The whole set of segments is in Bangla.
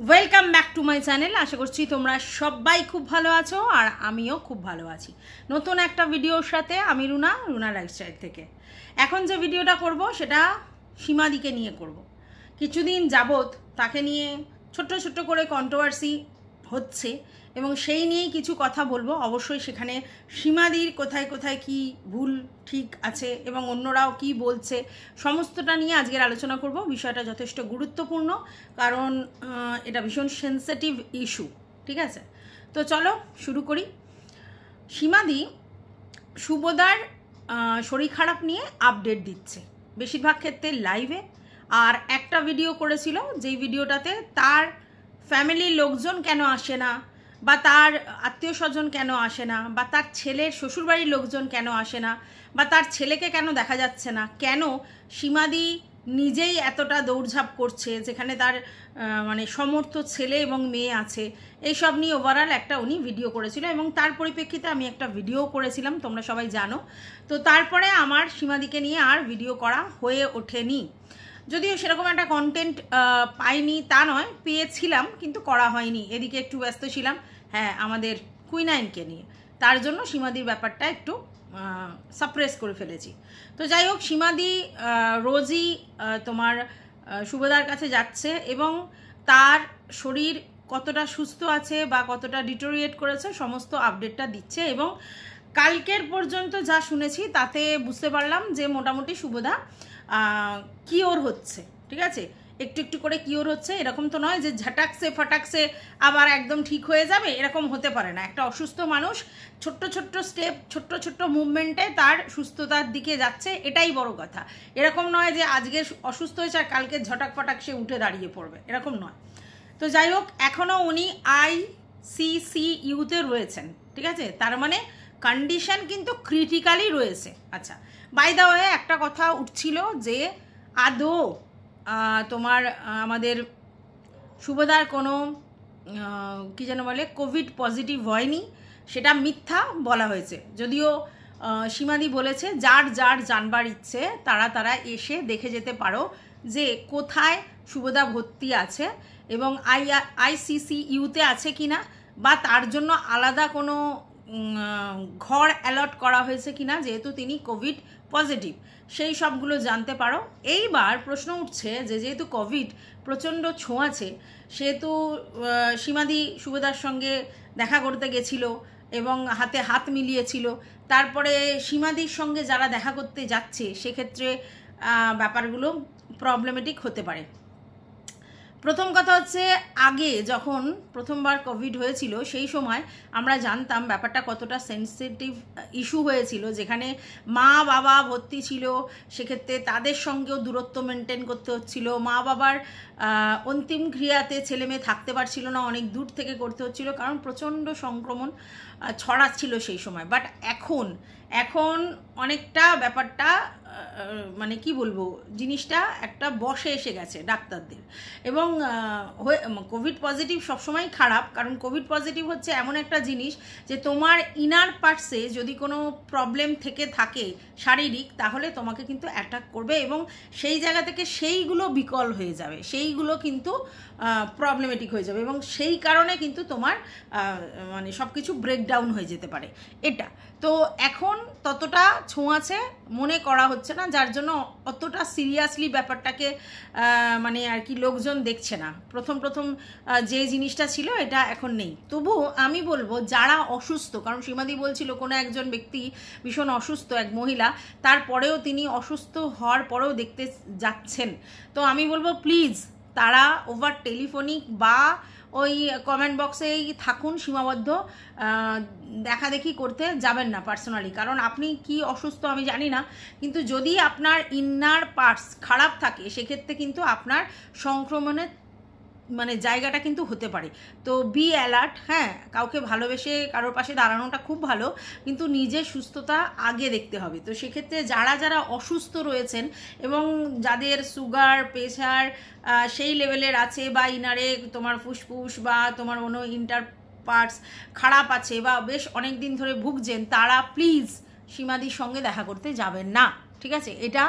Welcome back to my channel. আশা করছি তোমরা সবাই খুব ভালো আছো আর আমিও খুব ভালো আছি। নতুন একটা ভিডিওর সাথে আমি রুনা লাইফস্টাইল থেকে। এখন যে ভিডিওটা করব সেটা সীমাদিকে নিয়ে করব। কিছুদিন যাবত তাকে নিয়ে ছোট্ট ছোট্ট করে কন্ট্রোভার্সি হচ্ছে এবং সেই নিয়েই কিছু কথা বলবো। অবশ্যই সেখানে সীমাদির কোথায় কোথায় কি ভুল ঠিক আছে এবং অন্যরাও কি বলছে সমস্তটা নিয়ে আজকের আলোচনা করব। বিষয়টা যথেষ্ট গুরুত্বপূর্ণ কারণ এটা ভীষণ সেন্সিটিভ ইস্যু। ঠিক আছে, তো চলো শুরু করি। সীমাদি শুভদার শরীর খারাপ নিয়ে আপডেট দিচ্ছে বেশিরভাগ ক্ষেত্রে লাইভে, আর একটা ভিডিও করেছিল যেই ভিডিওটাতে তার ফ্যামিলির লোকজন কেন আসে না বা তার আত্মীয় স্বজন কেন আসে না বা তার ছেলের শ্বশুরবাড়ির লোকজন কেন আসে না বা তার ছেলেকে কেন দেখা যাচ্ছে না, কেন সীমাদি নিজেই এতটা দৌড়ঝাঁপ করছে যেখানে তার মানে সমর্থ ছেলে এবং মেয়ে আছে, এইসব নিয়ে ওভারঅল একটা উনি ভিডিও করেছিল এবং তার পরিপ্রেক্ষিতে আমি একটা ভিডিও করেছিলাম, তোমরা সবাই জানো। তো তারপরে আমার সীমাদিকে নিয়ে আর ভিডিও করা হয়ে ওঠেনি, যদিও সেরকম একটা কন্টেন্ট পাইনি তা নয়, পেয়েছিলাম কিন্তু করা হয়নি। এদিকে একটু ব্যস্ত ছিলাম, হ্যাঁ, আমাদের কুইনাইনকে নিয়ে, তার জন্য সীমাদির ব্যাপারটা একটু সাপ্রেস করে ফেলেছি। তো যাই হোক, সীমাদি রোজই তোমার শুভদার কাছে যাচ্ছে এবং তার শরীর কতটা সুস্থ আছে বা কতটা ডিটোরিয়েট করেছে সমস্ত আপডেটটা দিচ্ছে এবং কালকের পর্যন্ত যা শুনেছি তাতে বুঝতে পারলাম যে মোটামুটি শুভদা কিওর হচ্ছে। ঠিক আছে, একটু একটু করে কিওর হচ্ছে, এরকম তো নয় যে ঝাটাকসে ফাটাকসে আবার একদম ঠিক হয়ে যাবে, এরকম হতে পারে না। একটা অসুস্থ মানুষ ছোট্ট ছোট্ট স্টেপ, ছোট্ট ছোট্ট মুভমেন্টে তার সুস্থতার দিকে যাচ্ছে, এটাই বড় কথা। এরকম নয় যে আজকে অসুস্থ হয়েছে আর কালকে ঝটাক ফটাক সে উঠে দাঁড়িয়ে পড়বে, এরকম নয়। তো যাই হোক, এখনও উনি ICCUতে রয়েছেন। ঠিক আছে, তার মানে কন্ডিশন কিন্তু ক্রিটিক্যালি রয়েছে। আচ্ছা, বাই দ্য ওয়ে একটা কথা উঠছিল যে আদৌ তোমার আমাদের শুভদার কোনো কি যেন বলে কোভিড পজিটিভ হয়নি, সেটা মিথ্যা বলা হয়েছে। যদিও সীমাদি বলেছে যার যার জানবার ইচ্ছে তারা এসে দেখে যেতে পারো যে কোথায় শুভদা ভর্তি আছে এবং ICCUতে আছে কিনা বা তার জন্য আলাদা কোনো ঘর অ্যালট করা হয়েছে কিনা, যেহেতু তিনি কোভিড পজিটিভ, সেই সবগুলো জানতে পারো। এইবার প্রশ্ন উঠছে যে যেহেতু কোভিড প্রচণ্ড ছোঁয়াছে, সেহেতু সীমাদি শুভদার সঙ্গে দেখা করতে গেছিল এবং হাতে হাত মিলিয়েছিল, তারপরে সীমাদির সঙ্গে যারা দেখা করতে যাচ্ছে সেক্ষেত্রে ব্যাপারগুলো প্রবলেমেটিক হতে পারে। প্রথম কথা হচ্ছে, আগে যখন প্রথমবার কোভিড হয়েছিল সেই সময় আমরা জানতাম ব্যাপারটা কতটা সেন্সিটিভ ইস্যু হয়েছিল, যেখানে মা বাবা ভর্তি ছিল, সেক্ষেত্রে তাদের সঙ্গেও দূরত্ব মেনটেন করতে হচ্ছিল, মা বাবার অন্তিম ক্রিয়াতে ছেলে মেয়ে থাকতে পারছিল না, অনেক দূর থেকে করতে হচ্ছিল কারণ প্রচণ্ড সংক্রমণ ছড়াচ্ছিল সেই সময়। বাট এখন অনেকটা ব্যাপারটা মানে কি বলবো, জিনিসটা একটা বসে এসে গেছে ডাক্তারদের। এবং কোভিড পজিটিভ সবসময় খারাপ, কারণ কোভিড পজিটিভ হচ্ছে এমন একটা জিনিস যে তোমার ইনার পার্টসে যদি কোনো প্রবলেম থেকে থাকে শারীরিক, তাহলে তোমাকে কিন্তু অ্যাটাক করবে এবং সেই জায়গা থেকে সেইগুলো বিকল হয়ে যাবে, সেইগুলো কিন্তু প্রবলেমেটিক হয়ে যাবে এবং সেই কারণে কিন্তু তোমার মানে সব কিছু ব্রেকডাউন হয়ে যেতে পারে। এটা তো এখন ততটা ছোঁয়াছে মনে করা হচ্ছে না, যার জন্য অতটা সিরিয়াসলি ব্যাপারটাকে মানে আর কি লোকজন দেখছে না। প্রথম যে জিনিসটা ছিল এটা এখন নেই। তবু আমি বলবো যারা অসুস্থ, কারণ সীমাদি বলছিল কোনো একজন ব্যক্তি ভীষণ অসুস্থ, এক মহিলা, তারপরেও তিনি অসুস্থ হওয়ার পরেও দেখতে যাচ্ছেন। তো আমি বলবো প্লিজ তারা ওভার টেলিফোনিক বা ওই কমেন্ট বক্সেই থাকুন, সীমাবদ্ধ দেখা দেখি করতে যাবেন না পার্সোনালি। কারণ আপনি কি অসুস্থ আমি জানি না, কিন্তু যদি আপনার ইনার পার্টস খারাপ থাকে সেক্ষেত্রে কিন্তু আপনার সংক্রমণের মানে জায়গাটা কিন্তু হতে পারে। তো বি অ্যালার্ট। হ্যাঁ, কাউকে ভালোবেসে কারোর পাশে দাঁড়ানোটা খুব ভালো, কিন্তু নিজের সুস্থতা আগে দেখতে হবে। তো সেক্ষেত্রে যারা অসুস্থ রয়েছেন এবং যাদের সুগার প্রেশার সেই লেভেলের আছে বা ইনারে তোমার ফুসফুস বা তোমার অন্য ইন্টার পার্টস খারাপ আছে বা বেশ অনেক দিন ধরে ভুগছেন, তারা প্লিজ সীমাদির সঙ্গে দেখা করতে যাবেন না। ঠিক আছে, এটা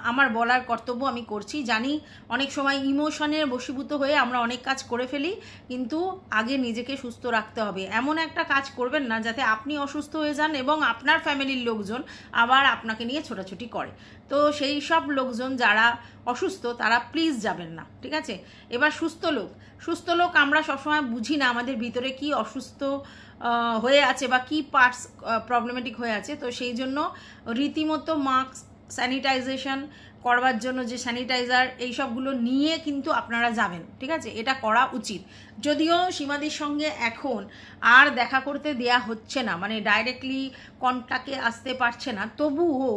আমার বলার কর্তব্য আমি করছি। জানি অনেক সময় ইমোশনের বশীভূত হয়ে আমরা অনেক কাজ করে ফেলি, কিন্তু আগে নিজেকে সুস্থ রাখতে হবে। এমন একটা কাজ করবেন না যাতে আপনি অসুস্থ হয়ে যান এবং আপনার ফ্যামিলির লোকজন আবার আপনাকে নিয়ে ছোটাছুটি করে। তো সেই সব লোকজন যারা অসুস্থ তারা প্লিজ যাবেন না, ঠিক আছে? এবার সুস্থ লোক আমরা সবসময় বুঝি না আমাদের ভিতরে কি অসুস্থ হয়ে আছে বা কি পার্টস প্রবলেমেটিক হয়ে আছে। তো সেই জন্য রীতিমতো মাস্ক, স্যানিটাইজেশন করবার জন্য যে স্যানিটাইজার, এই সবগুলো নিয়ে কিন্তু আপনারা যাবেন, ঠিক আছে? এটা করা উচিত। যদিও সীমাদির সঙ্গে এখন আর দেখা করতে দেয়া হচ্ছে না, মানে ডাইরেক্টলি কন্ট্যাক্টে আসতে পারছে না, তবুও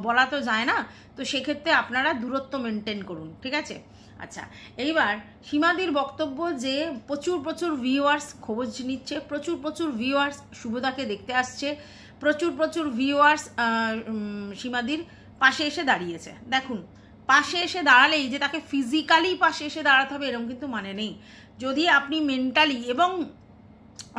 বলা তো যায় না, তো সেক্ষেত্রে আপনারা দূরত্ব মেনটেন করুন, ঠিক আছে? আচ্ছা, এইবার সীমাদির বক্তব্য যে প্রচুর ভিউয়ার্স খোঁজ নিচ্ছে, প্রচুর ভিউয়ার্স শুভদাকে দেখতে আসছে, প্রচুর ভিউয়ার্স সীমাদির পাশে এসে দাঁড়িয়েছে। দেখুন, পাশে এসে দাঁড়ালেই যে তাকে ফিজিক্যালি পাশে এসে দাঁড়াতে হবে এরকম কিন্তু মানে নেই। যদি আপনি মেন্টালি এবং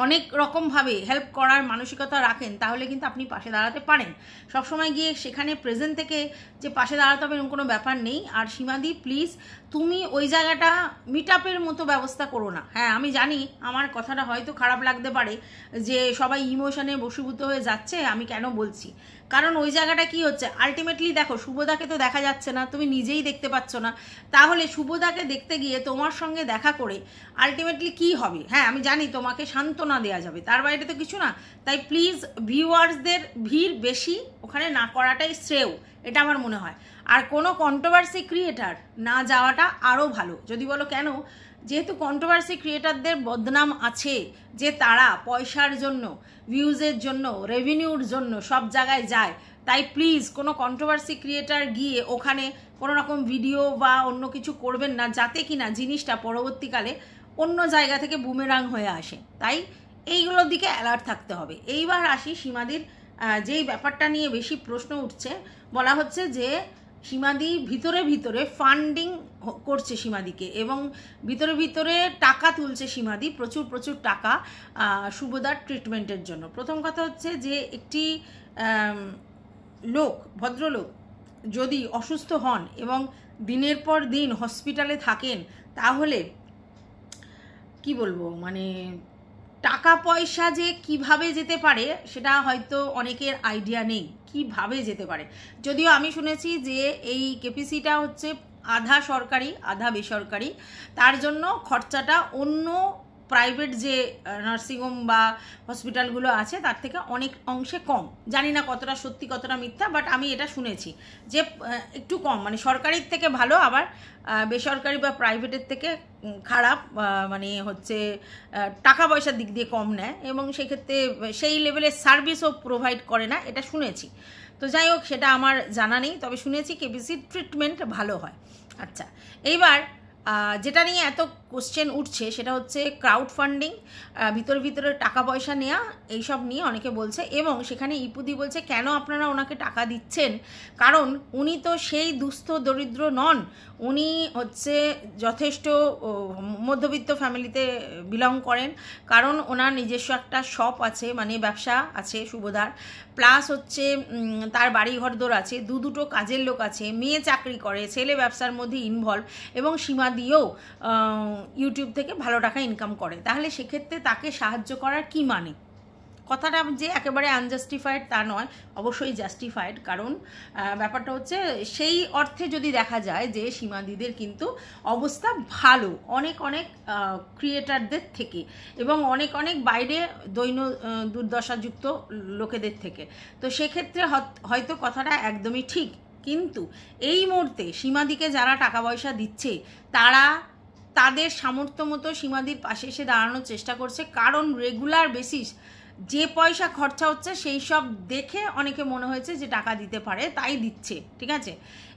অনেক রকমভাবে হেল্প করার মানসিকতা রাখেন তাহলে কিন্তু আপনি পাশে দাঁড়াতে পারেন। সবসময় গিয়ে সেখানে প্রেজেন্ট থেকে যে পাশে দাঁড়াতে হবে এরকম কোনো ব্যাপার নেই। আর সীমাদি প্লিজ, তুমি ওই জায়গাটা মিট আপের মতো ব্যবস্থা করো না। হ্যাঁ, আমি জানি আমার কথাটা হয়তো খারাপ লাগতে পারে যে সবাই ইমোশনে বশীভূত হয়ে যাচ্ছে, আমি কেন বলছি, কারণ ওই জায়গাটা কি হচ্ছে, আলটিমেটলি দেখো শুভদাকে তো দেখা যাচ্ছে না, তুমি নিজেই দেখতে পাচ্ছ না, তাহলে শুভদাকে দেখতে গিয়ে তোমার সঙ্গে দেখা করে আলটিমেটলি কি হবে? হ্যাঁ, আমি জানি তোমাকে সান্ত্বনা দেওয়া যাবে, তার বাইরে তো কিছু না। তাই প্লিজ ভিউয়ার্সদের ভিড় বেশি ওখানে না করাটাই শ্রেয়, এটা আমার মনে হয়। আর কোনো কন্ট্রোভার্সি ক্রিয়েটার না যাওয়াটা আরও ভালো। যদি বলো কেন, যেহেতু কন্ট্রোভার্সি ক্রিয়েটারদের বদনাম আছে যে তারা পয়সার জন্য, ভিউজের জন্য, রেভিনিউর জন্য সব জায়গায় যায়, তাই প্লিজ কোনো কন্ট্রোভার্সি ক্রিয়েটার গিয়ে ওখানে কোনো রকম ভিডিও বা অন্য কিছু করবেন না, যাতে কিনা জিনিসটা পরবর্তীকালে অন্য জায়গা থেকে বুমেরাং হয়ে আসে। তাই এইগুলোর দিকে অ্যালার্ট থাকতে হবে। এইবার আসি সীমাদির যেই ব্যাপারটা নিয়ে বেশি প্রশ্ন উঠছে, বলা হচ্ছে যে সীমাদি ভিতরে ফান্ডিং করছে সীমাদিকে এবং ভিতরে টাকা তুলছে সীমাদি, প্রচুর টাকা শুভদার ট্রিটমেন্টের জন্য। প্রথম কথা হচ্ছে যে একটি ভদ্রলোক যদি অসুস্থ হন এবং দিনের পর দিন হসপিটালে থাকেন, তাহলে কি বলবো, মানে টাকা পয়সা যে কিভাবে যেতে পারে সেটা হয়তো অনেকের আইডিয়া নেই কিভাবে যেতে পারে। যদিও আমি শুনেছি যে এই কেপিসিটা হচ্ছে আধা সরকারি আধা বেসরকারি, তার জন্য খরচাটা অন্য প্রাইভেট যে নার্সিংহোম বা হসপিটালগুলো আছে তার থেকে অনেক অংশে কম। জানি না কতটা সত্যি কতটা মিথ্যা, বাট আমি এটা শুনেছি যে একটু কম, মানে সরকারির থেকে ভালো, আবার বেসরকারি বা প্রাইভেটের থেকে খারাপ, মানে হচ্ছে টাকা পয়সার দিক দিয়ে কম নেয় এবং সেক্ষেত্রে সেই লেভেলের সার্ভিসও প্রোভাইড করে না, এটা শুনেছি। তো যাই হোক, সেটা আমার জানা নেই, তবে শুনেছি কেবিসির ট্রিটমেন্ট ভালো হয়। আচ্ছা, এইবার যেটা নিয়ে এত কোশ্চেন উঠছে সেটা হচ্ছে ক্রাউড ফান্ডিং, ভিতরে টাকা পয়সা নেওয়া, এইসব নিয়ে অনেকে বলছে। এবং সেখানে ইপুদি বলছে কেন আপনারা ওনাকে টাকা দিচ্ছেন, কারণ উনি তো সেই দুস্থ দরিদ্র নন, উনি হচ্ছে যথেষ্ট মধ্যবিত্ত ফ্যামিলিতে বিলং করেন, কারণ ওনার নিজস্ব একটা শপ আছে, মানে ব্যবসা আছে শুভদার, প্লাস হচ্ছে তার বাড়ি ঘরদোর আছে, দুটো কাজের লোক আছে, মেয়ে চাকরি করে, ছেলে ব্যবসার মধ্যে ইনভলভ, এবং সীমা দিয়েও ইউটিউব থেকে ভালো টাকা ইনকাম করে। তাহলে সেক্ষেত্রে তাকে সাহায্য করার কি মানে? কথাটা যে একেবারে আনজাস্টিফাইড তা নয়, অবশ্যই জাস্টিফাইড, কারণ ব্যাপারটা হচ্ছে সেই অর্থে যদি দেখা যায় যে সীমাদিদের কিন্তু অবস্থা ভালো অনেক ক্রিয়েটারদের থেকে এবং অনেক বাইরে দুর্দশাযুক্ত লোকেদের থেকে। তো সেক্ষেত্রে হয়তো কথাটা একদমই ঠিক, কিন্তু এই মুহূর্তে সীমাদিকে যারা টাকা পয়সা দিচ্ছে তারা তাদের সামর্থ্য মতো সীমাদির পাশে এসে দাঁড়ানোর চেষ্টা করছে, কারণ রেগুলার বেসিস যে পয়সা খরচা হচ্ছে সেই সব দেখে অনেকে মনে হয়েছে যে টাকা দিতে পারে, তাই দিচ্ছে, ঠিক আছে?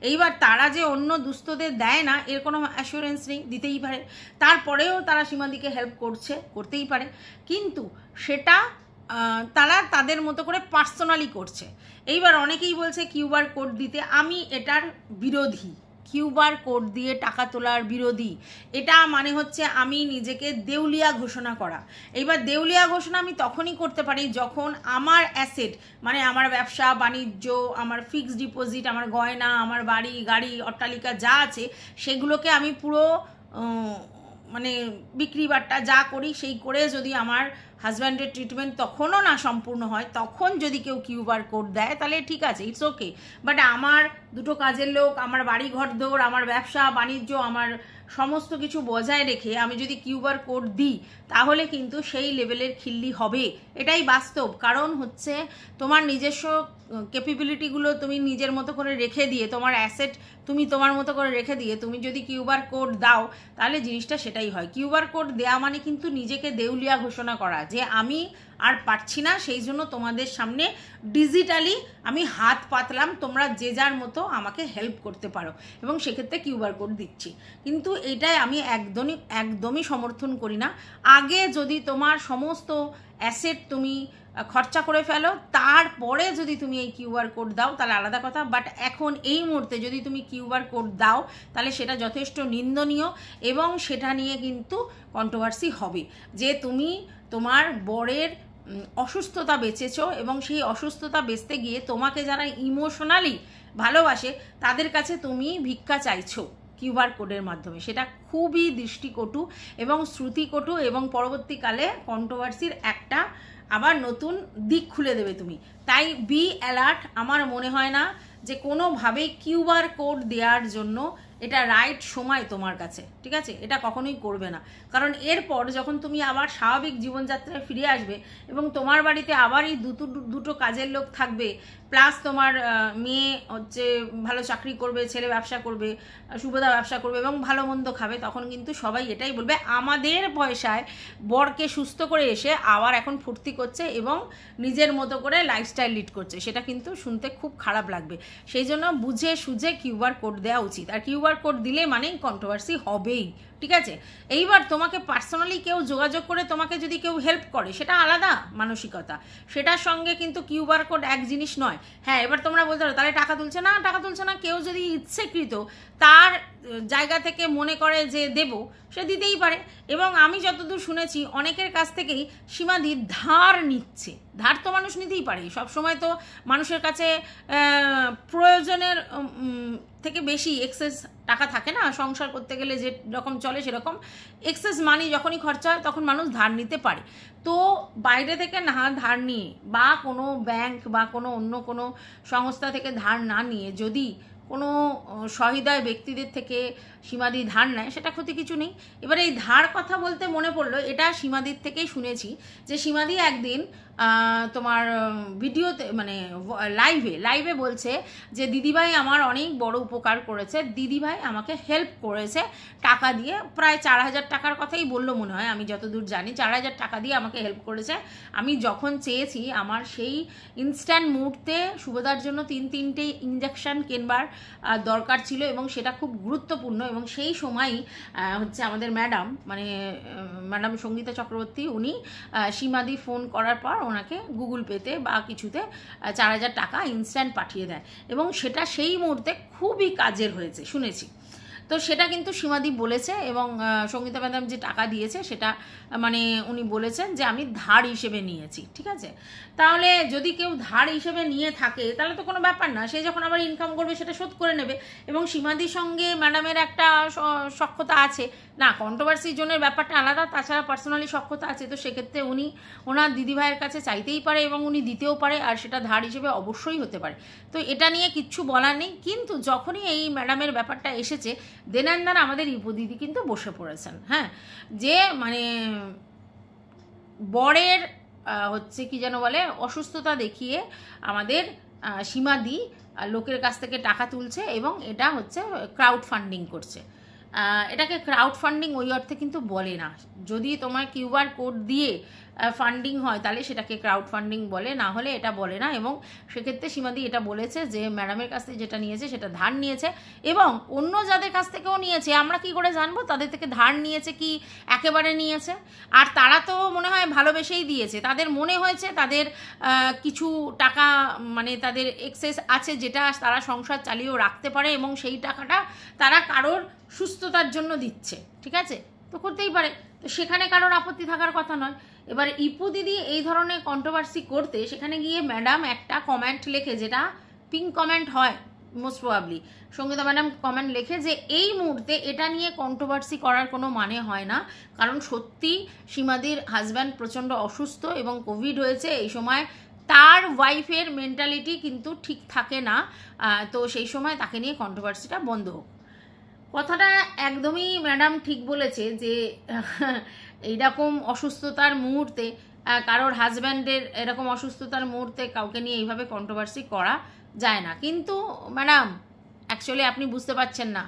এইবার তারা যে অন্য দুস্থদের দেয় না এর কোনো অ্যাসুরেন্স নেই, দিতেই পারে, তারপরেও তারা সীমাদিকে হেল্প করতেই পারে, কিন্তু সেটা তারা তাদের মতো করে পার্সোনালি করছে। এইবার অনেকেই বলছে কিউআর কোড দিতে, আমি এটার বিরোধী, কিউআর কোড দিয়ে টাকা তোলার বিরোধী। এটা মানে হচ্ছে আমি নিজেকে দেউলিয়া ঘোষণা করা। এইবার দেউলিয়া ঘোষণা আমি তখনই করতে পারি যখন আমার অ্যাসেট, মানে আমার ব্যবসা বাণিজ্য, আমার ফিক্সড ডিপোজিট, আমার গয়না, আমার বাড়ি গাড়ি অট্টালিকা যা আছে সেগুলোকে আমি পুরো মানে বিক্রি বাট্টা যা করি সেই করে যদি আমার হাজব্যান্ডের ট্রিটমেন্ট তখনও না সম্পূর্ণ হয়, তখন যদি কেউ কিউআর কোড দেয় তাহলে ঠিক আছে, ইটস ওকে। বাট আমার দুটো কাজের লোক, আমার বাড়ি ঘর দৌড়, আমার ব্যবসা বাণিজ্য, আমার সমস্ত কিছু বজায় রেখে আমি যদি কিউআর কোড দিই তাহলে কিন্তু সেই লেভেলের খিল্লি হবে, এটাই বাস্তব। কারণ হচ্ছে তোমার নিজস্ব ক্যাপাবিলিটিগুলো তুমি নিজের মতো করে রেখে দিয়ে, তোমার অ্যাসেট তুমি তোমার মতো করে রেখে দিয়ে তুমি যদি কিউআর কোড দাও তাহলে জিনিসটা সেটাই হয়। কিউআর কোড দেওয়া মানে কিন্তু নিজেকে দেউলিয়া ঘোষণা করা, যে আমি আর পারছি না, সেই জন্য তোমাদের সামনে ডিজিটালি আমি হাত পাতলাম, তোমরা যে যার মতো আমাকে হেল্প করতে পারো, এবং সেক্ষেত্রে কিউআর কোড দিচ্ছি। কিন্তু এটাই আমি একদমই সমর্থন করি না। আগে যদি তোমার সমস্ত অ্যাসেট তুমি খরচা করে ফেলো, তারপরে যদি তুমি এই কিউআর কোড দাও তাহলে আলাদা কথা। বাট এখন এই মুহূর্তে যদি তুমি কিউআর কোড দাও তাহলে সেটা যথেষ্ট নিন্দনীয়, এবং সেটা নিয়ে কিন্তু কন্ট্রোভার্সি হবে যে তুমি তোমার বরের অসুস্থতা বেঁচেছো, এবং সেই অসুস্থতা বেচতে গিয়ে তোমাকে যারা ইমোশনালি ভালোবাসে তাদের কাছে তুমি ভিক্ষা চাইছো কিউআর কোডের মাধ্যমে। সেটা খুবই দৃষ্টিকটু এবং শ্রুতিকটু, এবং পরবর্তীকালে কন্ট্রোভার্সির একটা আবার নতুন দিক খুলে দেবে তুমি। তাই বি অ্যালার্ট। আমার মনে হয় না যে কোনোভাবেই কিউআর কোড দেওয়ার জন্য এটা রাইট সময় তোমার কাছে, ঠিক আছে? এটা কখনোই করবে না, কারণ এরপর যখন তুমি আবার স্বাভাবিক জীবনযাত্রায় ফিরে আসবে এবং তোমার বাড়িতে আবারই দুটো কাজের লোক থাকবে, প্লাস তোমার মেয়ে হচ্ছে ভালো চাকরি করবে, ছেলে ব্যবসা করবে, শুভদা ব্যবসা করবে এবং ভালো মন্দ খাবে, তখন কিন্তু সবাই এটাই বলবে আমাদের পয়সায় বরকে সুস্থ করে এসে আবার এখন ফুর্তি করছে এবং নিজের মতো করে লাইফস্টাইল লিড করছে। সেটা কিন্তু শুনতে খুব খারাপ লাগবে। সেই জন্য বুঝে সুঝে কিউআর কোড দেওয়া উচিত। আর কিউআর কোড দিলে মানেই কন্ট্রোভার্সি হবেই, ঠিক আছে? এইবার তোমাকে পার্সোনালি কেউ যোগাযোগ করে তোমাকে যদি কেউ হেল্প করে সেটা আলাদা মানসিকতা, সেটার সঙ্গে কিন্তু কিউআর কোড এক জিনিস নয়। হ্যাঁ, এবার তোমরা বলতে পারো তাহলে টাকা তুলছে না। কেউ যদি ইচ্ছেকৃত তার জায়গা থেকে মনে করে যে দেব, সে দিতেই পারে। এবং আমি যতদূর শুনেছি অনেকের কাছ থেকেই সীমাদি ধার নিচ্ছে। ধার তো মানুষ নিতেই পারে, সবসময় তো মানুষের কাছে প্রয়োজনের থেকে বেশি এক্সেস টাকা থাকে না। সংসার করতে গেলে যে রকম চলে সেরকম এক্সেস মানি যখনই খরচা হয় তখন মানুষ ধার নিতে পারে। তো বাইরে থেকে না ধার নিয়ে বা কোনো ব্যাংক বা কোনো অন্য কোনো সংস্থা থেকে ধার না নিয়ে যদি কোনো সহৃদয় ব্যক্তিদের থেকে সীমাদি ধার নেয়, সেটা ক্ষতি কিছু নেই। এবার এই ধার কথা বলতে মনে পড়লো, এটা সীমাদির থেকেই শুনেছি যে সীমাদি একদিন তোমার ভিডিওতে মানে লাইভে বলছে যে দিদিভাই আমার অনেক বড় উপকার করেছে, দিদিভাই আমাকে হেল্প করেছে টাকা দিয়ে, প্রায় 4,000 টাকার কথাই বললো মনে হয়, আমি যতদূর জানি 4,000 টাকা দিয়ে আমাকে হেল্প করেছে। আমি যখন চেয়েছি আমার সেই ইনস্ট্যান্ট মুহূর্তে শুভদার জন্য 3-3টে ইঞ্জেকশন কেনবার দরকার ছিল এবং সেটা খুব গুরুত্বপূর্ণ, এবং সেই সময়ই হচ্ছে আমাদের ম্যাডাম সঙ্গীতা চক্রবর্তী উনি সীমাদি ফোন করার পর ওনাকে গুগল পেতে বা কিছুতে 4,000 টাকা ইনস্ট্যান্ট পাঠিয়ে দেয়, এবং সেটা সেই মুহূর্তে খুবই কাজের হয়েছে শুনেছি। তো সেটা কিন্তু সীমাদি বলেছে, এবং সঙ্গীতা ম্যাডাম যে টাকা দিয়েছে সেটা মানে উনি বলেছেন যে আমি ধার হিসেবে নিয়েছি, ঠিক আছে? তাহলে যদি কেউ ধার হিসেবে নিয়ে থাকে তাহলে তো কোনো ব্যাপার না, সে যখন আবার ইনকাম করবে সেটা শোধ করে নেবে। এবং সীমাদির সঙ্গে ম্যাডামের একটা সখ্যতা আছে না, কন্ট্রোভার্সি জোনের ব্যাপারটা আলাদা, তাছাড়া পার্সোনালি সখ্যতা আছে। তো সেক্ষেত্রে উনি ওনার দিদিভাইয়ের কাছে চাইতেই পারে এবং উনি দিতেও পারে, আর সেটা ধার হিসেবে অবশ্যই হতে পারে। তো এটা নিয়ে কিচ্ছু বলার নেই। কিন্তু যখনই এই ম্যাডামের ব্যাপারটা এসেছে দেন অ্যান্ড দেন আমাদের ইপদিদি কিন্তু বসে পড়েছেন, হ্যাঁ, যে মানে বরের হচ্ছে কি যেন বলে অসুস্থতা দেখিয়ে আমাদের সীমাদি লোকের কাছ থেকে টাকা তুলছে এবং এটা হচ্ছে ক্রাউড ফান্ডিং করছে। এটাকে ক্রাউড ফান্ডিং ওই অর্থে কিন্তু বলে না। যদি তোমার কিউআর কোড দিয়ে ফান্ডিং হয় তাহলে সেটাকে ক্রাউড ফান্ডিং বলে, না হলে এটা বলে না। এবং সেক্ষেত্রে সীমাদি এটা বলেছে যে ম্যাডামের কাছ থেকে যেটা নিয়েছে সেটা ধার নিয়েছে, এবং অন্য যাদের কাছ থেকেও নিয়েছে। আমরা কি করে জানবো তাদের থেকে ধার নিয়েছে কি একেবারে নিয়েছে? আর তারা তো মনে হয় ভালোবেসেই দিয়েছে, তাদের মনে হয়েছে তাদের কিছু টাকা মানে তাদের এক্সেস আছে যেটা তারা সংসার চালিয়েও রাখতে পারে, এবং সেই টাকাটা তারা কারোর সুস্থতার জন্য দিচ্ছে, ঠিক আছে? তো করতেই পারে, তো সেখানে কারোর আপত্তি থাকার কথা নয়। এবার ইপু দিদি এই ধরনের কন্ট্রোভার্সি করতে সেখানে গিয়ে ম্যাডাম একটা কমেন্ট লেখে, যেটা পিঙ্ক কমেন্ট হয় most probably, Sangeeta madam comment লেখে যে এই মুহূর্তে এটা নিয়ে কন্ট্রোভার্সি করার কোনো মানে হয় না, কারণ সত্যি সীমাদির হাজব্যান্ড প্রচণ্ড অসুস্থ এবং কোভিড হয়েছে এই সময়, তার ওয়াইফের মেন্টালিটি কিন্তু ঠিক থাকে না, তো সেই সময় তাকে নিয়ে কন্ট্রোভার্সিটা বন্ধ হোক। কথাটা একদমই ম্যাডাম ঠিক বলেছে যে এইরকম অসুস্থতার মুহূর্তে কারোর হাজব্যান্ডের এরকম অসুস্থতার মুহূর্তে কাউকে নিয়ে এইভাবে কন্ট্রোভার্সি করা যায় না। কিন্তু ম্যাডাম অ্যাকচুয়ালি আপনি বুঝতে পারছেন না,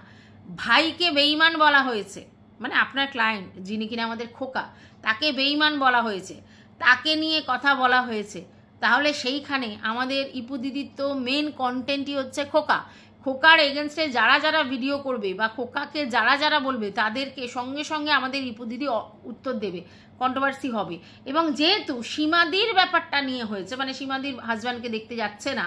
ভাইকে বেঈমান বলা হয়েছে, মানে আপনার ক্লায়েন্ট যিনি কিনা আমাদের খোকা, তাকে বেঈমান বলা হয়েছে, তাকে নিয়ে কথা বলা হয়েছে, তাহলে সেইখানে আমাদের ইপু দিদির তো মেন কন্টেন্টই হচ্ছে খোকা। খোকার এগেনস্টে যারা যারা ভিডিও করবে বা খোকাকে যারা যারা বলবে তাদেরকে সঙ্গে সঙ্গে আমাদের ইপু দিদি উত্তর দেবে, কন্ট্রোভার্সি হবে। এবং যেহেতু সীমাদির ব্যাপারটা নিয়ে হয়েছে, মানে সীমাদির হাজব্যান্ডকে দেখতে যাচ্ছে না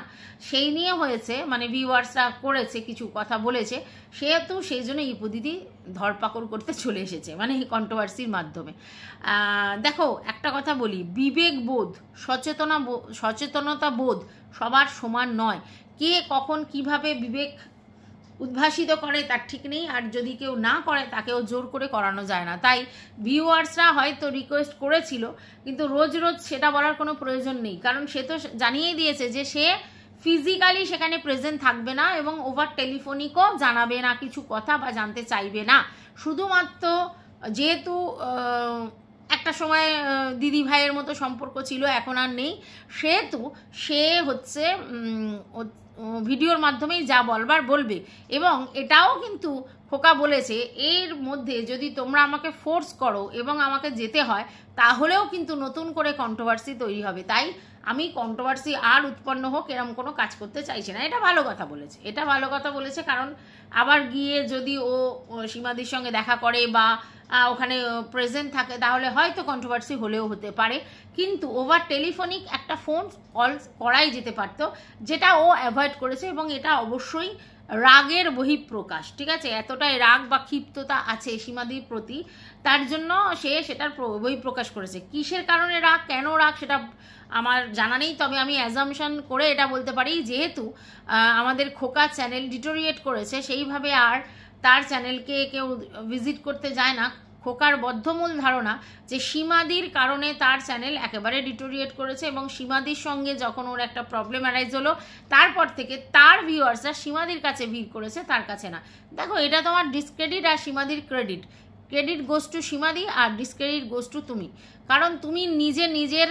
সেই নিয়ে হয়েছে, মানে ভিউয়ার্সরা করেছে কিছু কথা বলেছে, সেহেতু সেই জন্য ইপু দিদি ধরপাকড় করতে চলে এসেছে, মানে এই কন্ট্রোভার্সির মাধ্যমে। দেখো একটা কথা বলি, বিবেক বোধ, সচেতনতা বোধ সবার সমান নয়। কে কখন কিভাবে বিবেক উদ্ভাসিত করে তার ঠিক নেই, আর যদি কেউ না করে তাকেও জোর করে করানো যায় না। তাই ভিউয়ার্সরা হয়তো রিকোয়েস্ট করেছিল, কিন্তু রোজ রোজ সেটা বলার কোনো প্রয়োজন নেই, কারণ সে তো জানিয়েই দিয়েছে যে সে ফিজিক্যালি সেখানে প্রেজেন্ট থাকবে না এবং ওভার টেলিফোনিকও জানাবে না কিছু কথা বা জানতে চাইবে না। শুধুমাত্র যেহেতু একটা সময় দিদি ভাইয়ের মতো সম্পর্ক ছিল, এখন আর নেই, সেহেতু সে হচ্ছে ভিডিওর মাধ্যমেই যা বলবার বলবে। এবং এটাও কিন্তু খোকা বলেছে, এর মধ্যে যদি তোমরা আমাকে ফোর্স করো এবং আমাকে যেতে হয় তাহলেও কিন্তু নতুন করে কন্ট্রোভার্সি তৈরি হবে। তাই আমি কন্ট্রোভার্সি আর উৎপন্ন হোক এরকম কোনো কাজ করতে চাইছি না। এটা ভালো কথা বলেছে, এটা ভালো কথা বলেছে, কারণ আবার গিয়ে যদি ও সীমাদির সঙ্গে দেখা করে বা ওখানে প্রেজেন্ট থাকে তাহলে হয়তো কন্ট্রোভার্সি হলেও হতে পারে, কিন্তু ওভার টেলিফোনিক একটা ফোন কল করাই যেতে পারতো, যেটা ও অ্যাভয়েড করেছে। এবং এটা অবশ্যই রাগের বহিঃপ্রকাশ, ঠিক আছে? এতটাই রাগ বা ক্ষিপ্ততা আছে সীমাদির প্রতি, তার জন্য সে সেটার বহিঃপ্রকাশ করেছে। কিসের কারণে রাগ, কেন রাগ সেটা আমার জানা নেই, তবে আমি অ্যাজামশন করে এটা বলতে পারি যেহেতু আমাদের খোকা চ্যানেল ডিটোরিয়েট করেছে, সেইভাবে আর তার চ্যানেলকে কেউ ভিজিট করতে যায় না। খোকার বদ্ধমূল ধারণা যে সীমাদির কারণে তার চ্যানেল একেবারে ডিটোরিয়েট করেছে, এবং সীমাদির সঙ্গে যখন ওর একটা প্রবলেম অ্যারাইজ হলো তারপর থেকে তার ভিউয়ার্সরা সীমাদির কাছে ভিড় করেছে, তার কাছে না। দেখো এটা তোমার ডিসক্রেডিট আর সীমাদির ক্রেডিট, ক্রেডিট গোস টু সীমাদি আর ডিসক্রেডিট গোস টু তুমি, কারণ তুমি নিজের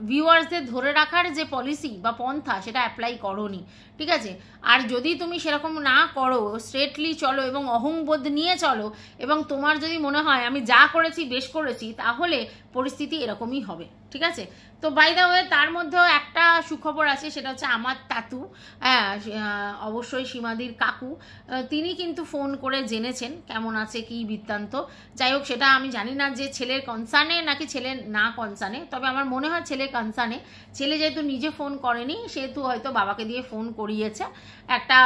ভিউয়ার্সদের ধরে রাখার যে পলিসি বা পন্থা সেটা অ্যাপ্লাই করোনি, ঠিক আছে? আর যদি তুমি সেরকম না করো, স্ট্রেটলি চলো এবং অহংবোধ নিয়ে চলো, এবং তোমার যদি মনে হয় আমি যা করেছি বেশ করেছি, তাহলে পরিস্থিতি এরকমই হবে, ঠিক আছে? তো বাই দ্য ওয়ে তার মধ্যেও একটা সুখবর আছে, সেটা হচ্ছে আমার তাতু, হ্যাঁ অবশ্যই সীমাদির কাকু, তিনি কিন্তু ফোন করে জেনেছেন কেমন আছে কি বৃত্তান্ত। যাই হোক সেটা আমি জানি না যে ছেলের কনসার্নে নাকি ছেলের না কনসার্নে, তবে আমার মনে হয় ছেলের কনসার্নে। ছেলে যেহেতু নিজে ফোন করেনি সেহেতু হয়তো বাবাকে দিয়ে ফোন করিয়েছে একটা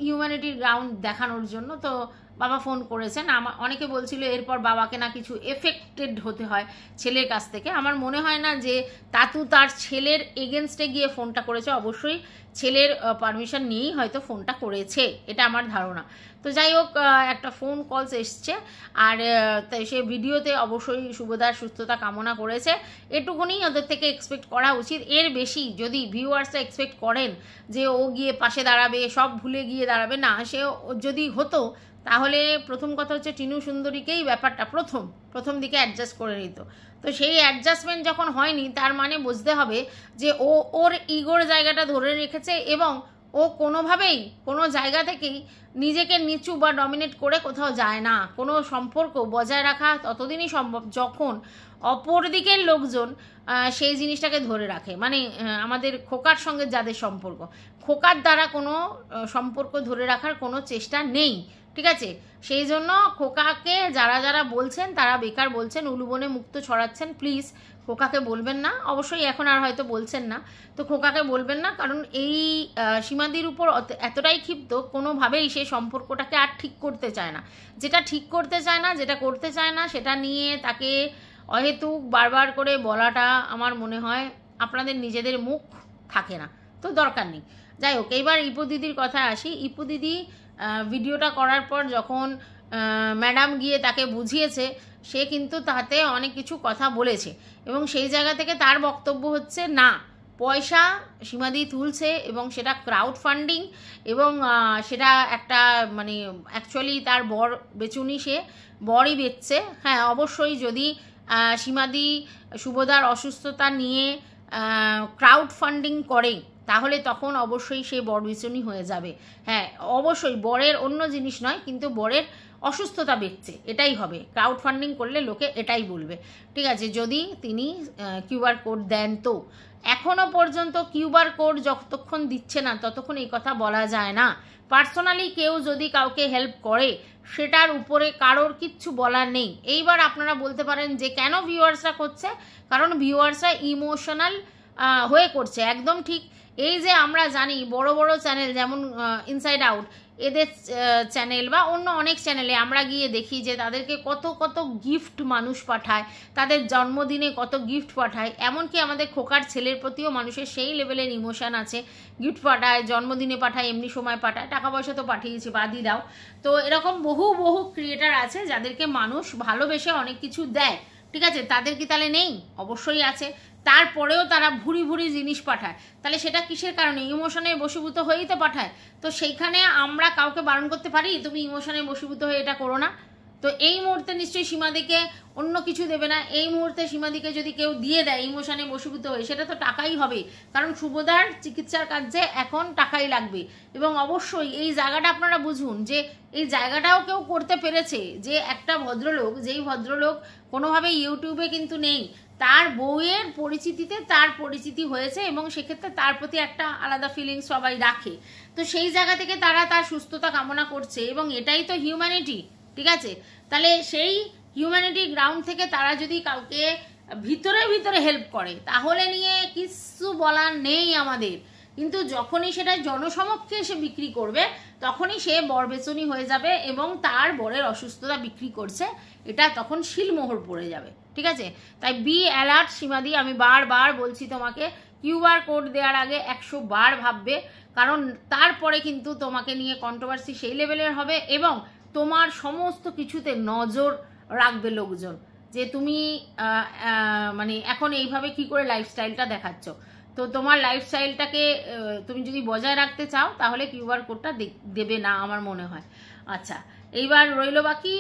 হিউম্যানিটির গ্রাউন্ড দেখানোর জন্য, তো বাবা ফোন করেছেন। অনেকে বলছিল এরপর বাবাকে না কিছু এফেক্টেড হতে হয় ছেলের কাছ থেকে। আমার মনে হয় না যে তাতু তার ছেলের এগেনস্টে গিয়ে ফোনটা করেছে, অবশ্যই ছেলের পারমিশন নিয়েই হয়তো ফোনটা করেছে, এটা আমার ধারণা। তো যাই হোক একটা ফোন কলস এসছে, আর তাই সে ভিডিওতে অবশ্যই শুভদার সুস্থতা কামনা করেছে। এটুকুনি ওদের থেকে এক্সপেক্ট করা উচিত। এর বেশি যদি ভিউয়ার্সরা এক্সপেক্ট করেন যে ও গিয়ে পাশে দাঁড়াবে, সব ভুলে গিয়ে দাঁড়াবে, না, সে যদি হতো তাহলে প্রথম কথা হচ্ছে টিনু সুন্দরীকেই ব্যাপারটা প্রথম দিকে অ্যাডজাস্ট করে নিত। তো সেই অ্যাডজাস্টমেন্ট যখন হয়নি, তার মানে বুঝতে হবে যে ও ওর ইগোর জায়গাটা ধরে রেখেছে এবং ও ও কোনোভাবেই কোনো জায়গা থেকেই নিজেকে নিচু বা ডমিনেট করে কোথাও যায় না। কোনো সম্পর্ক বজায় রাখা ততদিনই সম্ভব যখন অপর দিকের লোকজন সেই জিনিসটাকে ধরে রাখে। মানে আমাদের খোকার সঙ্গে যাদের সম্পর্ক, খোকার দ্বারা কোনো সম্পর্ক ধরে রাখার কোনো চেষ্টা নেই, ঠিক আছে? সেই জন্য খোকাকে যারা যারা বলছেন তারা বেকার বলছেন, উলুবনে মুক্ত ছড়াচ্ছেন। প্লিজ খোকাকে বলবেন না, অবশ্যই এখন আর হয়তো বলছেন না, তো খোকাকে বলবেন না, কারণ এই সীমাদির উপর এতটাই ক্ষিপ্ত, কোনোভাবেই সেই সম্পর্কটাকে আর ঠিক করতে চায় না। যেটা ঠিক করতে চায় না, যেটা করতে চায় না, সেটা নিয়ে তাকে অহেতুক বারবার করে বলাটা আমার মনে হয় আপনাদের নিজেদের মুখ থাকে না, তো দরকার নেই। যাই হোক, এইবার ইপু দিদির কথায় আসি। ইপু দিদি ভিডিওটা করার পর যখন ম্যাডাম গিয়ে তাকে বুঝিয়েছে, সে কিন্তু তাতে অনেক কিছু কথা বলেছে এবং সেই জায়গা থেকে তার বক্তব্য হচ্ছে না, পয়সা সীমাদি তুলছে এবং সেটা ক্রাউড ফান্ডিং এবং সেটা একটা মানে অ্যাকচুয়ালি তার বর বেচুনি, সে বরই বেচছে। হ্যাঁ, অবশ্যই যদি সীমাদি শুভদার অসুস্থতা নিয়ে ক্রাউড ফান্ডিং করে তাহলে তখন অবশ্যই সে বর বেচুনি হয়ে যাবে। হ্যাঁ, অবশ্যই বরের অন্য জিনিস নয়, কিন্তু বরের অসুস্থতা বেচছে, এটাই হবে। ক্রাউড ফান্ডিং করলে লোকে এটাই বলবে, ঠিক আছে? যদি তিনি কিউআর কোড দেন। তো এখনও পর্যন্ত কিউআর কোড যতক্ষণ দিচ্ছে না ততক্ষণ এই কথা বলা যায় না। পার্সোনালি কেউ যদি কাউকে হেল্প করে সেটার উপরে কারোর কিচ্ছু বলার নেই। এইবার আপনারা বলতে পারেন যে কেন ভিউয়ার্সরা করছে, কারণ ভিউয়ার্সরা ইমোশনাল হয়ে করছে, একদম ঠিক। এই যে আমরা জানি বড় বড় চ্যানেল যেমন ইনসাইড আউট, এদের চ্যানেল বা অন্য অনেক চ্যানেলে আমরা গিয়ে দেখি যে তাদেরকে কত কত গিফট মানুষ পাঠায়, তাদের জন্মদিনে কত গিফট পাঠায়, এমনকি আমাদের খোকার ছেলের প্রতিও মানুষের সেই লেভেলের ইমোশন আছে, গিফট পাঠায়, জন্মদিনে পাঠায়, এমনি সময় পাঠায়, টাকা পয়সা তো পাঠিয়েছি বাদই দাও। তো এরকম বহু বহু ক্রিয়েটার আছে যাদেরকে মানুষ ভালোবেসে অনেক কিছু দেয়, ঠিক আছে? তাদের কি তাহলে নেই? অবশ্যই আছে। তারপরেও তারা ভুরি ভুরি জিনিস পাঠায়, তাহলে সেটা কিসের কারণে? ইমোশনে বশীভূত হয়েই তো পাঠায়। তো সেইখানে আমরা কাউকে বারণ করতে পারি তুমি ইমোশনে বশীভূত হয়ে এটা করো না? তো এই মুহূর্তে নিশ্চয়ই সীমাদিকে অন্য কিছু দেবে না। এই মুহূর্তে সীমাদিকে যদি কেউ দিয়ে দেয় ইমোশনে বশীভূত হয়ে, সেটা তো টাকাই হবে, কারণ শুভদার চিকিৎসার কাজে এখন টাকাই লাগবে। এবং অবশ্যই এই জায়গাটা আপনারা বুঝুন যে এই জায়গাটাও কেউ করতে পেরেছে, যে একটা ভদ্রলোক, যেই ভদ্রলোক কোনোভাবে ইউটিউবে কিন্তু নেই, তার বউয়ের পরিচিতিতে তার পরিচিতি হয়েছে এবং সেক্ষেত্রে তার প্রতি একটা আলাদা ফিলিংস সবাই রাখে। তো সেই জায়গা থেকে তারা তার সুস্থতা কামনা করছে এবং এটাই তো হিউম্যানিটি, ঠিক আছে? তাহলে সেই হিউম্যানিটি গ্রাউন্ড থেকে তারা যদি কাউকে ভিতরে ভিতরে হেল্প করে তাহলে নিয়ে কিছু বলার নেই আমাদের। কিন্তু যখনই সেটা জনসমক্ষে এসে বিক্রি করবে তখনই সে বরবেচনি হয়ে যাবে এবং তার বরের অসুস্থতা বিক্রি করছে, এটা তখন শিলমোহর পড়ে যাবে, ঠিক আছে? তাই বি অ্যালার্ট সীমাদি, আমি বারবার বলছি তোমাকে, কিউআর কোড দেওয়ার আগে 100 বার ভাববে, কারণ তারপরে কিন্তু তোমাকে নিয়ে কন্ট্রোভার্সি সেই লেভেলের হবে এবং তোমার সমস্ত কিছুতে নজর রাখবে লোকজন, যে তুমি মানে এখন এইভাবে কি করে লাইফস্টাইলটা দেখাচ্ছ। তো তোমার লাইফস্টাইলটাকে তুমি যদি বজায় রাখতে চাও তাহলে কিউআর কোডটা দেবে না আমার মনে হয়। আচ্ছা, এইবার রইল বাকি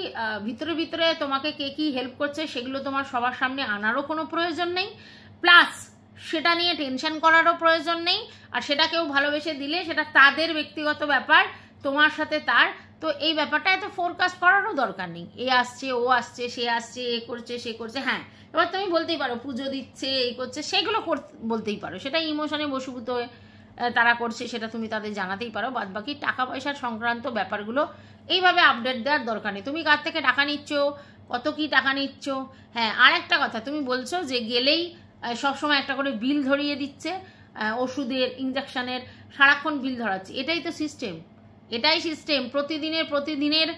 ভিতরে ভিতরে তোমাকে কে কি হেল্প করছে সেগুলো তোমার সবার সামনে আনারও কোনো প্রয়োজন নেই, প্লাস সেটা নিয়ে টেনশন করারও প্রয়োজন নেই। আর সেটা কেউ ভালোবেসে দিলে সেটা তাদের ব্যক্তিগত ব্যাপার, তোমার সাথে তার। তো এই ব্যাপারটা এত ফোরকাস্ট করারও দরকার নেই, এ আসছে ও আসছে সে আসছে এ করছে সে করছে। হ্যাঁ, এবার তুমি বলতেই পারো পুজো দিচ্ছে এই করছে, সেগুলো বলতেই পারো, সেটা ইমোশনে বশীভূত হয়ে তারা করছে, সেটা তুমি তাদের জানাতেই পারো। বাদ বাকি টাকা পয়সার সংক্রান্ত ব্যাপারগুলো এইভাবে আপডেট দেওয়ার দরকার নেই। তুমি কার থেকে টাকা নিচ্ছ, কত কি টাকা নিচ্ছ। হ্যাঁ, আর একটা কথা, তুমি বলছো যে গেলেই সবসময় একটা করে বিল ধরিয়ে দিচ্ছে, ওষুধের, ইঞ্জেকশনের সারাক্ষণ বিল ধরাচ্ছে। এটাই তো সিস্টেম, এটাই সিস্টেম। প্রতিদিনের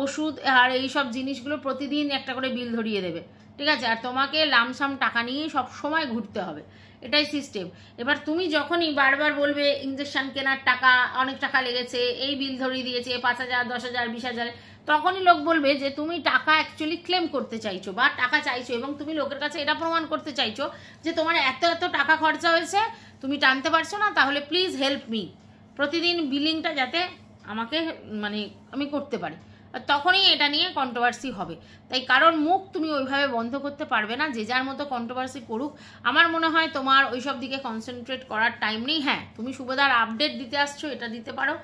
ওষুধ আর এই সব জিনিসগুলো প্রতিদিন একটা করে বিল ধরিয়ে দেবে, ঠিক আছে? আর তোমাকে লামসাম টাকা নিয়ে সব সময় ঘুরতে হবে, এটাই সিস্টেম। এবার তুমি যখনই বারবার বলবে ইঞ্জেকশন কেনার টাকা অনেক টাকা লেগেছে, এই বিল ধরিয়ে দিয়েছে 5,000 10,000 20,000, তখনই লোক বলবে যে তুমি টাকা অ্যাকচুয়ালি ক্লেম করতে চাইছো বা টাকা চাইছো এবং তুমি লোকের কাছে এটা প্রমাণ করতে চাইছো যে তোমার এত এত টাকা খরচা হয়েছে, তুমি টানতে পারছো না, তাহলে প্লিজ হেল্প মি। প্রতিদিন বিলিংটা যাতে আমাকে মানে আমি করতে পারি। তখনই এটা নিয়ে কন্ট্রোভার্সি হবে। তাই কারোর মুখ তুমি ওইভাবে বন্ধ করতে পারবে না, যে যার মতো কন্ট্রোভার্সি করুক। আমার মনে হয় তোমার ওইসব দিকে কনসেন্ট্রেট করার টাইম নেই। হ্যাঁ, তুমি শুভদার আপডেট দিতে আসছো, এটা দিতে পারো,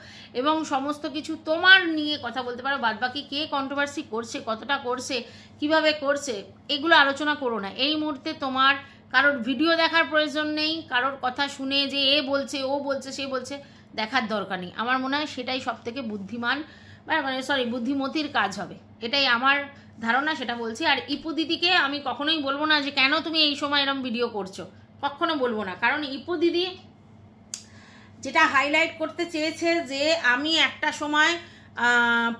এবং সমস্ত কিছু তোমার নিয়ে কথা বলতে পারো। বাদবাকি কে কন্ট্রোভার্সি করছে, কতটা করছে, কিভাবে করছে, এগুলো আলোচনা করো না। এই মুহূর্তে তোমার কারোর ভিডিও দেখার প্রয়োজন নেই, কারোর কথা শুনে যে এ বলছে, ও বলছে, সে বলছে, দেখার দরকার নেই। আমার মনে হয় সেটাই সব থেকে বুদ্ধিমান, বুদ্ধিমতির কাজ হবে, এটাই আমার ধারণা, সেটা বলছি। আর ইপু দিদিকে আমি কখনোই বলবো না যে কেন তুমি এই সময় এরকম ভিডিও করছো, কখনো বলবো না। কারণ ইপু দিদি যেটা হাইলাইট করতে চেয়েছে যে আমি একটা সময়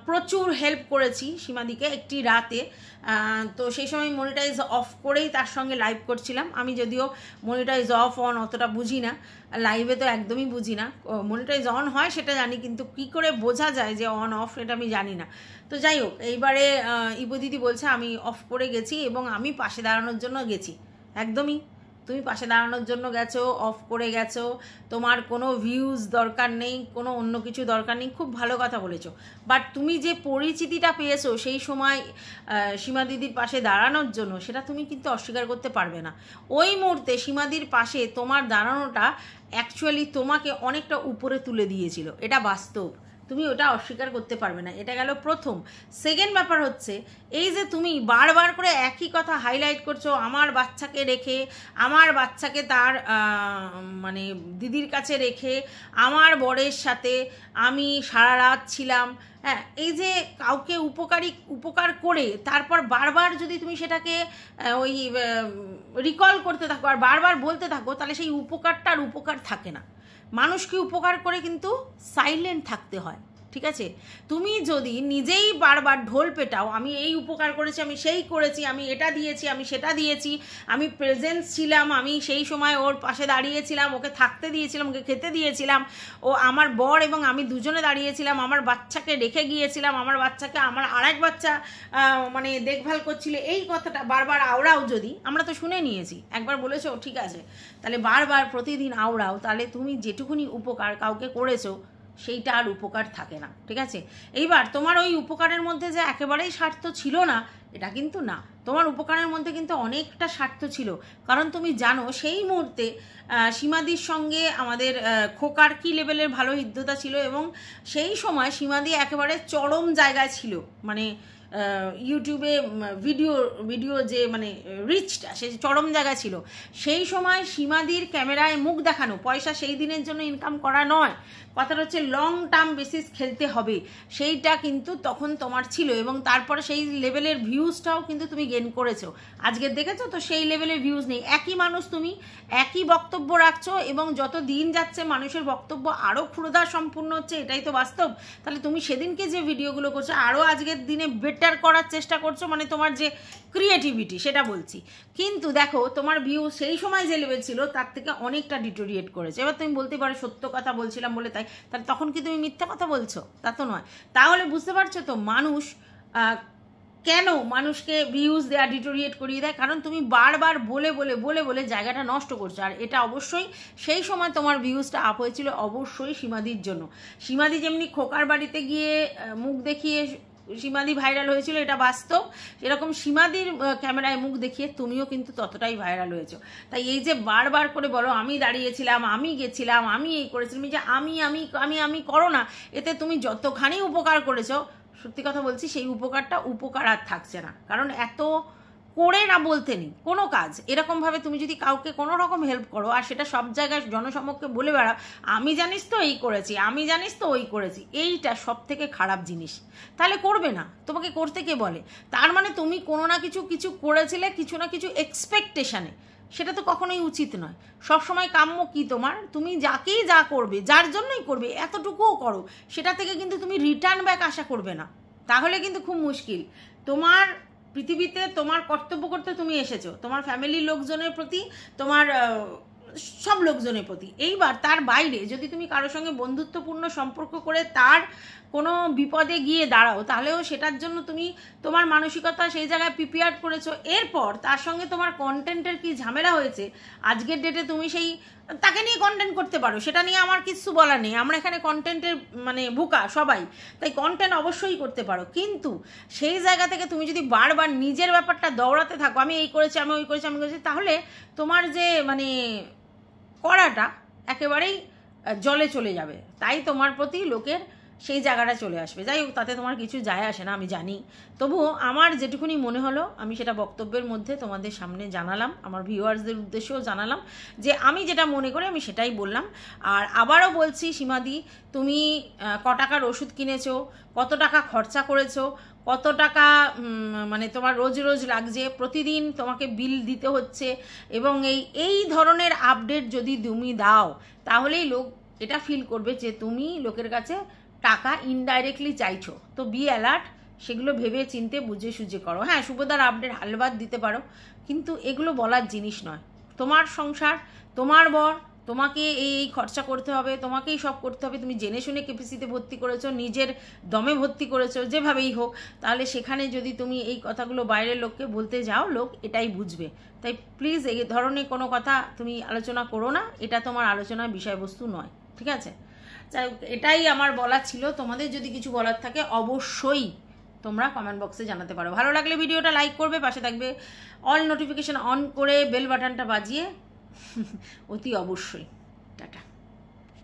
প্রচুর হেল্প করেছি সীমাদিকে একটি রাতে, তো সেই সময় মনিটাইজ অফ করেই তার সঙ্গে লাইভ করছিলাম। আমি যদিও মনিটাইজ অফ অন অতটা বুঝি না, লাইভে তো একদমই বুঝি না। মনিটাইজ অন হয় সেটা জানি, কিন্তু কি করে বোঝা যায় যে অন অফ এটা আমি জানি না। তো যাই হোক, এইবারে ইপু দিদি বলছে আমি অফ করে গেছি এবং আমি পাশে দাঁড়ানোর জন্য গেছি। একদমই, তুমি পাশে দাঁড়ানোর জন্য গেছো, অফ করে গেছো, তোমার কোনো ভিউজ দরকার নেই, কোনো অন্য কিছু দরকার নেই, খুব ভালো কথা বলেছো। বাট তুমি যে পরিচিতিটা পেয়েছো সেই সময় সীমা দিদির পাশে দাঁড়ানোর জন্য, সেটা তুমি কিন্তু অস্বীকার করতে পারবে না। ওই মুহূর্তে সীমাদির পাশে তোমার দাঁড়ানোটা অ্যাকচুয়ালি তোমাকে অনেকটা উপরে তুলে দিয়েছিল, এটা বাস্তব, তুমি ওটা অস্বীকার করতে পারবে না। এটা গেল প্রথম। সেকেন্ড ব্যাপার হচ্ছে এই যে তুমি বারবার করে একই কথা হাইলাইট করছো, আমার বাচ্চাকে রেখে, আমার বাচ্চাকে তার মানে দিদির কাছে রেখে, আমার বরের সাথে আমি সারা রাত ছিলাম। হ্যাঁ, এই যে কাউকে উপকার করে তারপর বারবার যদি তুমি সেটাকে ওই রিকল করতে থাকো আর বারবার বলতে থাকো, তাহলে সেই উপকারটার উপকার থাকে না। মানুষকে উপকার করে কিন্তু সাইলেন্ট থাকতে হয়, ঠিক আছে? তুমি যদি নিজেই বারবার ঢোল পেটাও, আমি এই উপকার করেছি, আমি সেই করেছি, আমি এটা দিয়েছি, আমি সেটা দিয়েছি, আমি প্রেজেন্স ছিলাম, আমি সেই সময় ওর পাশে দাঁড়িয়েছিলাম, ওকে থাকতে দিয়েছিলাম, ওকে খেতে দিয়েছিলাম, ও আমার বর এবং আমি দুজনে দাঁড়িয়েছিলাম, আমার বাচ্চাকে রেখে গিয়েছিলাম, আমার বাচ্চাকে আমার আরেক বাচ্চা মানে দেখভাল করছিল, এই কথাটা বারবার আওড়াও, যদি আমরা তো শুনে নিয়েছি, একবার বলেছো ঠিক আছে, তাহলে বারবার প্রতিদিন আওড়াও, তাহলে তুমি যেটুকুনি উপকার কাউকে করেছো সেইটা আর উপকার থাকে না, ঠিক আছে? এইবার তোমার ওই উপকারের মধ্যে যে একেবারেই স্বার্থ ছিল না এটা কিন্তু না, তোমার উপকারের মধ্যে কিন্তু অনেকটা স্বার্থ ছিল। কারণ তুমি জানো সেই মুহূর্তে সীমাদির সঙ্গে আমাদের খোকার কী লেভেলের ভালো হৃদ্যতা ছিল, এবং সেই সময় সীমাদি একেবারে চরম জায়গায় ছিল, মানে ইউটিউবে ভিডিও যে মানে রিচটা সে চরম জায়গা ছিল। সেই সময় সীমাদির ক্যামেরায় মুখ দেখানো পয়সা সেই দিনের জন্য ইনকাম করা নয়, কথাটা হচ্ছে লং টার্ম বেসিস খেলতে হবে, সেইটা কিন্তু তখন তোমার ছিল, এবং তারপরে সেই লেভেলের ভিউজটাও কিন্তু তুমি গেন করেছো। আজকে দেখেছো তো সেই লেভেলের ভিউজ নেই, একই মানুষ, তুমি একই বক্তব্য রাখছো, এবং যত দিন যাচ্ছে মানুষের বক্তব্য আরও ক্ষুরধা সম্পূর্ণ হচ্ছে, এটাই তো বাস্তব। তাহলে তুমি সেদিনকে যে ভিডিওগুলো করছো আরও আজকের দিনে বেটার করার চেষ্টা করছো, মানে তোমার যে ক্রিয়েটিভিটি সেটা বলছি। কিন্তু দেখো তোমার ভিউ সেই সময় যে লেভেল ছিল তার থেকে অনেকটা ডিটোরিয়েট করেছে। এবার তুমি বলতে পারো সত্য কথা বলছিলাম বলে তাই, তাহলে তখন কি তুমি মিথ্যা কথা বলছো? তা তো নয়। তাহলে বুঝতে পারছো তো মানুষ কেন মানুষকে ভিউজ দেওয়া ডিটোরিয়েট করিয়ে দেয়, কারণ তুমি বারবার বলে বলে বলে বলে জায়গাটা নষ্ট করছো। আর এটা অবশ্যই সেই সময় তোমার ভিউজটা আপ হয়েছিল অবশ্যই সীমাদির জন্য। সীমাদি যেমনি খোকার বাড়িতে গিয়ে মুখ দেখিয়ে সীমাদি ভাইরাল হয়েছিল, এটা বাস্তব, এরকম সীমাদির ক্যামেরায় মুখ দেখিয়ে তুমিও কিন্তু ততটাই ভাইরাল হয়েছো। তাই এই যে বারবার করে বলো আমি দাঁড়িয়েছিলাম, আমি গেছিলাম, আমি এই করেছিলাম, যে আমি আমি আমি আমি করো না, এতে তুমি যতখানি উপকার করেছো, সত্যি কথা বলছি সেই উপকার আর থাকছে না। কারণ এত করে না বলতে নেই কোনো কাজ, এরকমভাবে তুমি যদি কাউকে কোনো রকম হেল্প করো আর সেটা সব জায়গায় জনসমক্ষে বলে বেড়াও আমি জানিস তো এই করেছি, আমি জানিস তো ওই করেছি, এইটা সব থেকে খারাপ জিনিস। তাহলে করবে না, তোমাকে করতে কে বলে? তার মানে তুমি কোনো না কিছু করেছিলে কিছু না কিছু এক্সপেকটেশনে, সেটা তো কখনোই উচিত নয়। সবসময় কাম্য কি তোমার, তুমি যাকেই যা করবে, যার জন্যই করবে, এতটুকুও করো, সেটা থেকে কিন্তু তুমি রিটার্ন ব্যাক আশা করবে না, তাহলে কিন্তু খুব মুশকিল। তোমার পৃথিবীতে তোমার কর্তব্য করতে তুমি এসেছো, তোমার ফ্যামিলির লোকজনের প্রতি, তোমার সব লোকজনের প্রতি। এইবার তার বাইরে যদি তুমি কারোর সঙ্গে বন্ধুত্বপূর্ণ সম্পর্ক করে তার কোনো বিপদে গিয়ে দাঁড়াও, তাহলেও সেটার জন্য তুমি তোমার মানসিকতা সেই জায়গায় প্রিপেয়ার করেছো। এরপর তার সঙ্গে তোমার কন্টেন্টের কি ঝামেলা হয়েছে, আজকের ডেটে তুমি সেই তাকে নিয়ে কন্টেন্ট করতে পারো, সেটা নিয়ে আমার কিছু বলার নেই। আমরা এখানে কন্টেন্টের মানে বোকা সবাই, তাই কন্টেন্ট অবশ্যই করতে পারো। কিন্তু সেই জায়গা থেকে তুমি যদি বারবার নিজের ব্যাপারটা দৌড়াতে থাকো, আমি এই করেছি, আমি ওই করেছি, আমি করেছি, তাহলে তোমার যে মানে করাটা একেবারেই জলে চলে যাবে। তাই তোমার প্রতি লোকের সেই জায়গাটা চলে আসবে। যাই হোক, তাতে তোমার কিছু যায় আসে না, আমি জানি। তবুও আমার যেটুকুনি মনে হলো আমি সেটা বক্তব্যের মধ্যে তোমাদের সামনে জানালাম, আমার ভিউয়ার্সদের উদ্দেশ্যেও জানালাম যে আমি যেটা মনে করি আমি সেটাই বললাম। আর আবারও বলছি, সীমাদি, তুমি ক টাকার ওষুধ কিনেছো, কত টাকা খরচা করেছো, কত টাকা মানে তোমার রোজ রোজ লাগছে, প্রতিদিন তোমাকে বিল দিতে হচ্ছে, এবং এই ধরনের আপডেট যদি তুমি দাও তাহলেই লোক এটা ফিল করবে যে তুমি লোকের কাছে টাকা ইনডাইরেক্টলি চাইছো। তো বি অ্যালার্ট, সেগুলো ভেবে চিনতে বুঝে সুঝে করো। হ্যাঁ, শুভদার আপডেট হালবাদ দিতে পারো, কিন্তু এগুলো বলার জিনিস নয়। তোমার সংসার, তোমার বর, তোমাকে এই খরচা করতে হবে, তোমাকেই সব করতে হবে, তুমি জেনে শুনে কেপিসিতে ভর্তি করেছো, নিজের দমে ভর্তি করেছো, যেভাবেই হোক, তাহলে সেখানে যদি তুমি এই কথাগুলো বাইরের লোককে বলতে যাও, লোক এটাই বুঝবে। তাই প্লিজ এই ধরনের কোনো কথা তুমি আলোচনা করো না, এটা তোমার আলোচনার বিষয়বস্তু নয়, ঠিক আছে? যাই হোক, এটাই আমার বলার ছিল। তোমাদের যদি কিছু বলার থাকে অবশ্যই তোমরা কমেন্ট বক্সে জানাতে পারো। ভালো লাগলে ভিডিওটা লাইক করবে, পাশে থাকবে অল নোটিফিকেশন অন করে বেল বাটনটা বাজিয়ে অতি অবশ্যই। টাটা।